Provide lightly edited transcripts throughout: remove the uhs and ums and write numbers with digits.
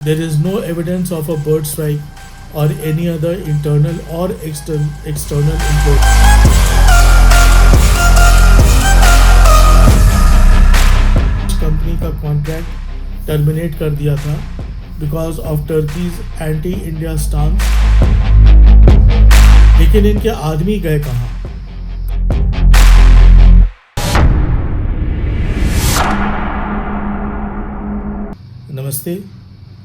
There is no evidence of a bird strike or any other internal or external implosion. Company का contract terminate कर दिया था because of Turkey's anti India stance. लेकिन इनके आदमी गए कहाँ? नमस्ते,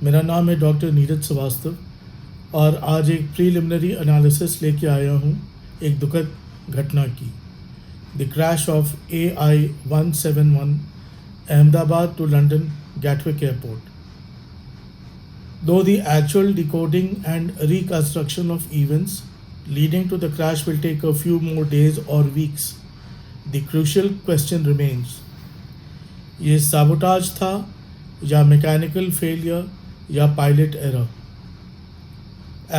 मेरा नाम है डॉक्टर नीरज श्रीवास्तव और आज एक प्रीलिमिनरी एनालिसिस लेके आया हूँ एक दुखद घटना की, the crash of AI-171 Ahmedabad to London Gatwick Airport. Though the actual decoding and reconstruction of events leading to the crash will take a few more days or weeks, the crucial question remains: ये sabotage था या mechanical failure या pilot error?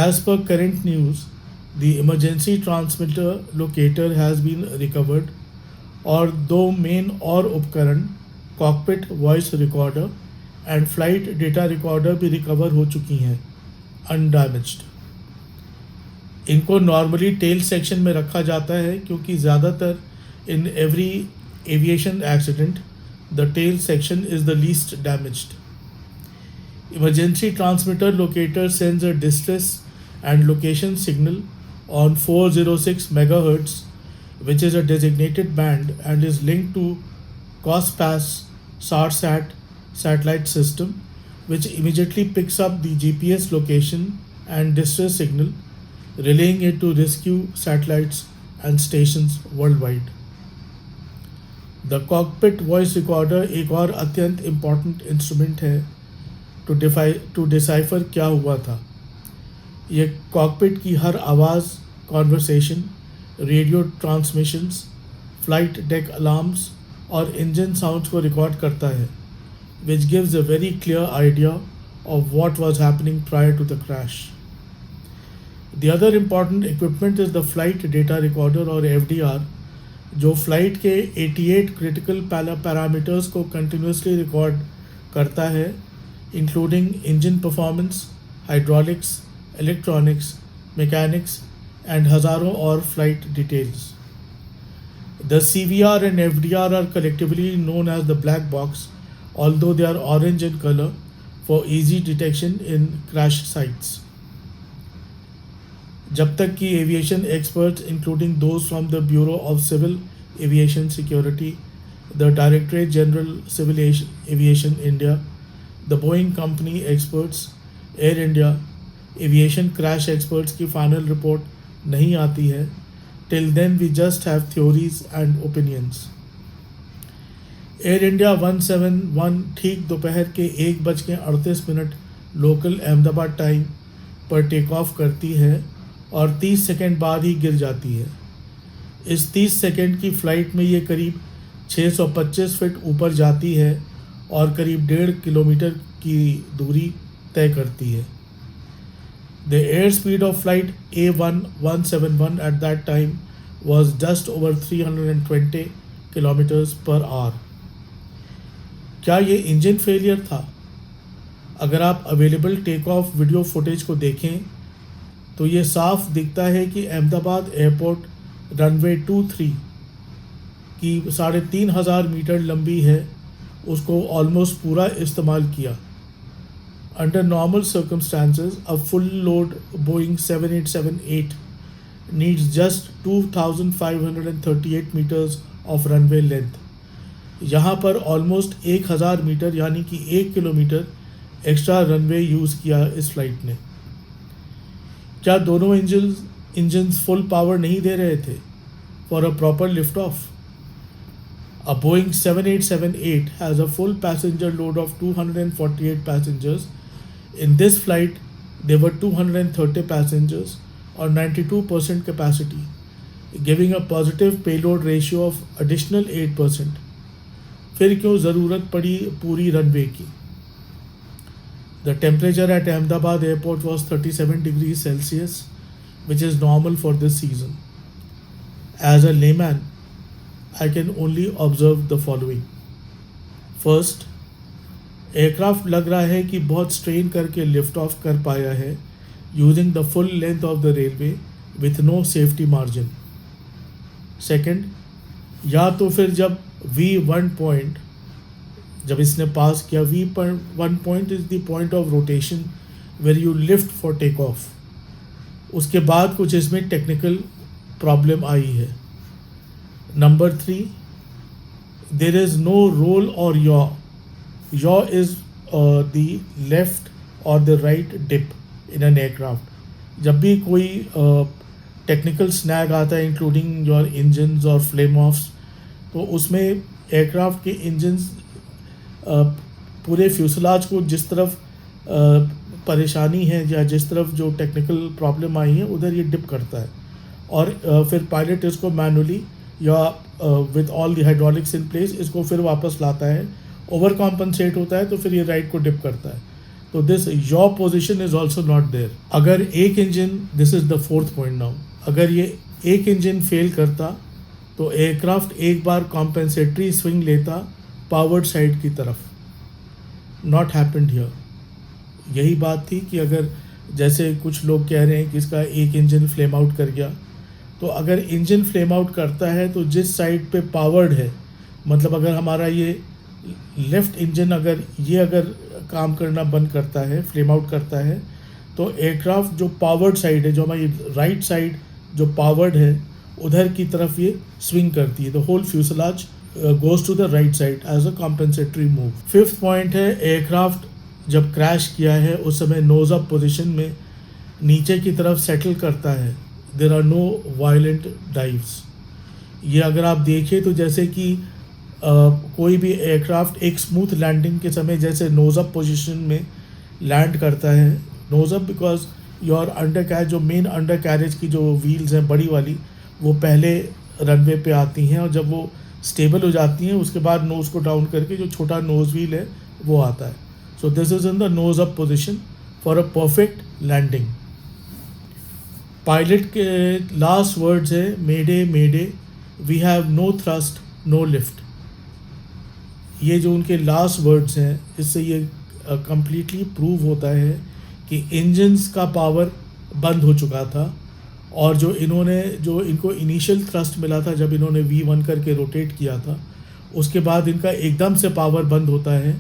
As per current news, the emergency transmitter locator has been recovered और दो main और उपकरण cockpit voice recorder and flight data recorder भी recover हो चुकी हैं अनडैमेज्ड। इनको नॉर्मली टेल सेक्शन में रखा जाता है क्योंकि ज़्यादातर in every aviation accident the tail section is the least damaged. Emergency transmitter locator sends a distress and location signal on 406 MHz which is a designated band and is linked to COSPAS SARSAT satellite system, which immediately picks up the GPS location and distress signal, relaying it to rescue satellites and stations worldwide. The cockpit voice recorder एक और अत्यंत important instrument है to decipher क्या हुआ था। ये cockpit की हर आवाज़, conversation, radio transmissions, flight deck alarms और इंजन साउंड्स को रिकॉर्ड करता है, which gives a very clear idea of what was happening prior to the crash. The other important equipment is the flight data recorder और FDR, जो flight के 88 critical parameters को continuously record करता है, including engine performance, hydraulics, electronics, mechanics and हज़ारों और flight details. The CVR and FDR are collectively known as the black box, although they are orange in color for easy detection in crash sites. जब तक कि aviation experts, including those from the Bureau of Civil Aviation Security, the Directorate General Civil Aviation India, the Boeing Company experts, Air India, aviation crash experts की final report नहीं आती है, till then we just have theories and opinions. Air India 171 ठीक दोपहर के 1:38 local Ahmedabad time पर take off करती है और 30 सेकेंड बाद ही गिर जाती है। इस 30 सेकेंड की फ़्लाइट में ये करीब 625 फीट ऊपर जाती है और करीब 1.5 किलोमीटर की दूरी तय करती है। The airspeed of flight A171 at that time was just over 320 kilometers per hour. क्या ये इंजन फेलियर था? अगर आप available takeoff video footage को देखें तो ये साफ दिखता है कि अहमदाबाद एयरपोर्ट रनवे 23 की 3,500 मीटर लंबी है, उसको ऑलमोस्ट पूरा इस्तेमाल किया। Under normal circumstances, a full load Boeing 7878 needs just 2,538 meters of runway length. यहाँ पर ऑलमोस्ट 1,000 मीटर यानी कि 1 किलोमीटर एक्स्ट्रा रनवे यूज़ किया इस फ्लाइट ने। क्या दोनों इंजन्स फुल पावर नहीं दे रहे थे for a proper lift off? A Boeing 7878 has a full passenger load of 248 passengers. In this flight, there were 230 passengers or 92% capacity, giving a positive payload ratio of additional 8%. फिर क्यों ज़रूरत पड़ी पूरी runway की? The temperature at Ahmedabad airport was 37 degrees Celsius, which is normal for this season. As a layman, I can only observe the following. First, aircraft लग रहा है कि बहुत स्ट्रेन करके लिफ्ट ऑफ कर पाया है using the full length of the railway with no safety margin. Second, या तो फिर जब V1 पॉइंट जब इसने पास किया, V1 point is the point of rotation where you lift for takeoff, उसके बाद कुछ इसमें टेक्निकल प्रॉब्लम आई है। Number 3, there is no roll और yaw is the left or the right dip in an aircraft। जब भी कोई टेक्निकल स्नैग आता है इंक्लूडिंग योर इंजन्स और फ्लेम ऑफ्स, तो उसमें एयरक्राफ्ट के इंजन्स पूरे फ्यूसलाज को जिस तरफ परेशानी है या जिस तरफ जो टेक्निकल प्रॉब्लम आई है उधर ये डिप करता है, और फिर पायलट इसको मैनुअली या with all the hydraulics in place इसको फिर वापस लाता है, ओवर कॉम्पनसेट होता है, तो फिर ये राइट को डिप करता है। तो this your position is also not there. अगर एक engine, this is the 4th point now, अगर ये एक इंजन फेल करता तो एयरक्राफ्ट एक बार कॉम्पेंसेटरी स्विंग लेता पावर्ड साइड की तरफ। Not happened here. यही बात थी कि अगर जैसे कुछ लोग कह रहे हैं कि इसका एक इंजन फ्लेम आउट कर गया, तो अगर इंजन फ्लेम आउट करता है तो जिस साइड पे पावर्ड है, मतलब अगर हमारा ये लेफ़्ट इंजन अगर काम करना बंद करता है, फ्लेम आउट करता है, तो एयरक्राफ्ट जो पावर्ड साइड है, जो हमारी राइट साइड जो पावर्ड है, उधर की तरफ ये स्विंग करती है। The whole fuselage goes to the right side as a compensatory move. 5th point है, एयरक्राफ्ट जब क्रैश किया है उस समय नोज अप पोजिशन में नीचे की तरफ सेटल करता है। There are no violent dives. ये अगर आप देखें तो जैसे कि कोई भी एयरक्राफ्ट एक स्मूथ लैंडिंग के समय जैसे नोज अप पोजिशन में लैंड करता है। Nose up because your under carriage, जो मेन अंडर कैरेज की जो व्हील्स हैं बड़ी वाली, वो पहले रनवे पे आती हैं, और जब वो स्टेबल हो जाती हैं उसके बाद नोज़ को डाउन करके जो छोटा नोज व्हील है वो आता है। So this is in the nose up position for a perfect landing. Pilot के लास्ट वर्ड्स है, mayday mayday, we have no thrust no lift. ये जो उनके लास्ट वर्ड्स हैं, इससे ये कम्प्लीटली प्रूव होता है कि इंजन्स का पावर बंद हो चुका था, और जो इनको इनिशियल थ्रस्ट मिला था जब इन्होंने V1 करके रोटेट किया था, उसके बाद इनका एकदम से पावर बंद होता है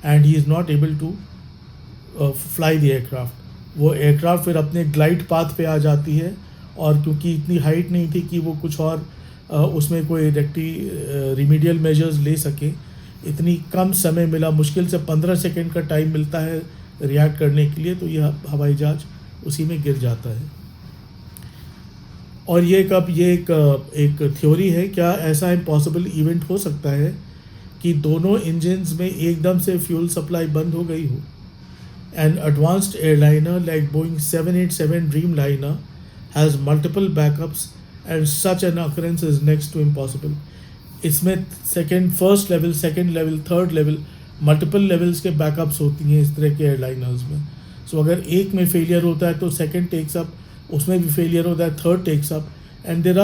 and he is not able to fly the aircraft. वो एयरक्राफ्ट फिर अपने ग्लाइड पाथ पे आ जाती है, और क्योंकि इतनी हाइट नहीं थी कि वो कुछ और उसमें कोई रिमीडियल मेजर्स ले सके, इतनी कम समय मिला, मुश्किल से 15 सेकेंड का टाइम मिलता है रिएक्ट करने के लिए, तो यह हवाई जहाज उसी में गिर जाता है। और ये एक थ्योरी है, क्या ऐसा इम्पॉसिबल इवेंट हो सकता है कि दोनों इंजन्स में एकदम से फ्यूल सप्लाई बंद हो गई हो? An advanced airliner like Boeing 787 Dreamliner has multiple backups and such an occurrence is next to impossible. इसमें first level, second level, third level, multiple levels के बैकअप्स होती हैं इस तरह के एयरलाइनर्स में। सो अगर एक में फेलियर होता है तो सेकेंड टेक्स अप, उसमें भी फेलियर होता है, third takes up, and there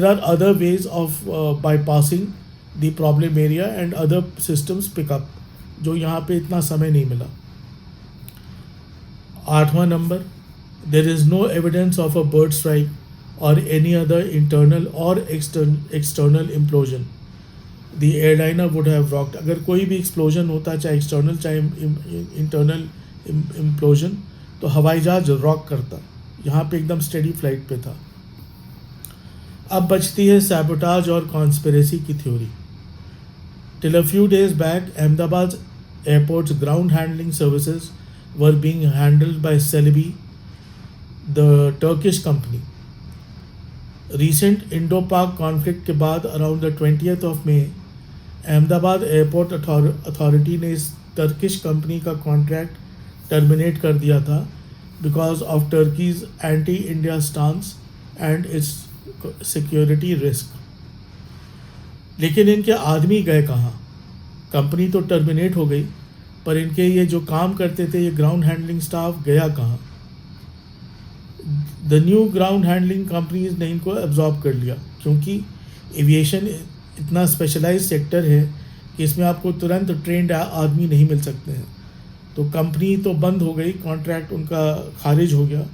are other ways of bypassing the problem area and other systems pick up, जो यहाँ पे इतना समय नहीं मिला। 8वां number, there is no evidence of a bird strike or any other internal or external implosion. The airliner would have rocked। अगर कोई भी explosion होता है, चाहे external चाहे internal implosion, तो हवाई जहाज रॉक करता। यहाँ पे एकदम स्टेडी फ्लाइट पे था। अब बचती है सैबोटाज और कॉन्स्पिरेसी की theory. Till a few days back, Ahmedabad airport's ground handling services were being handled by Celebi, the Turkish company। Recent Indo Pak conflict के बाद around the 20th of May, Ahmedabad airport authority ने इस Turkish company का contract terminate कर दिया था because of Turkey's anti India stance and its security risk. लेकिन इनके आदमी गए कहाँ? कंपनी तो टर्मिनेट हो गई, पर इनके ये जो काम करते थे, ये ग्राउंड हैंडलिंग स्टाफ गया कहाँ? The new ground handling companies ने इनको एब्जॉर्ब कर लिया, क्योंकि एविएशन इतना स्पेशलाइज सेक्टर है कि इसमें आपको तुरंत ट्रेंड आदमी नहीं मिल सकते हैं। तो कंपनी तो बंद हो गई, कॉन्ट्रैक्ट उनका खारिज हो गया,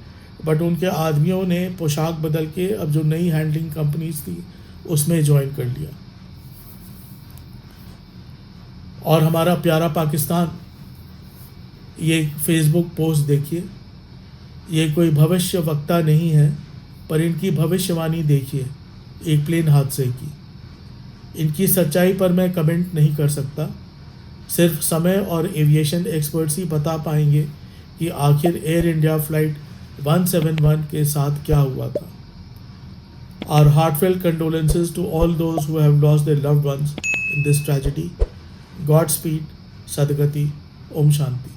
बट उनके आदमियों ने पोशाक बदल के अब जो नई हैंडलिंग कंपनीज थी उसमें ज्वाइन कर लिया। और हमारा प्यारा पाकिस्तान, ये फेसबुक पोस्ट देखिए, ये कोई भविष्य वक्ता नहीं है, पर इनकी भविष्यवाणी देखिए एक प्लेन हादसे की। इनकी सच्चाई पर मैं कमेंट नहीं कर सकता, सिर्फ समय और एविएशन एक्सपर्ट्स ही बता पाएंगे कि आखिर एयर इंडिया फ्लाइट 171 के साथ क्या हुआ था। Our heartfelt condolences to all those who have lost their loved ones in this tragedy. Godspeed, Sadgati, Om Shanti.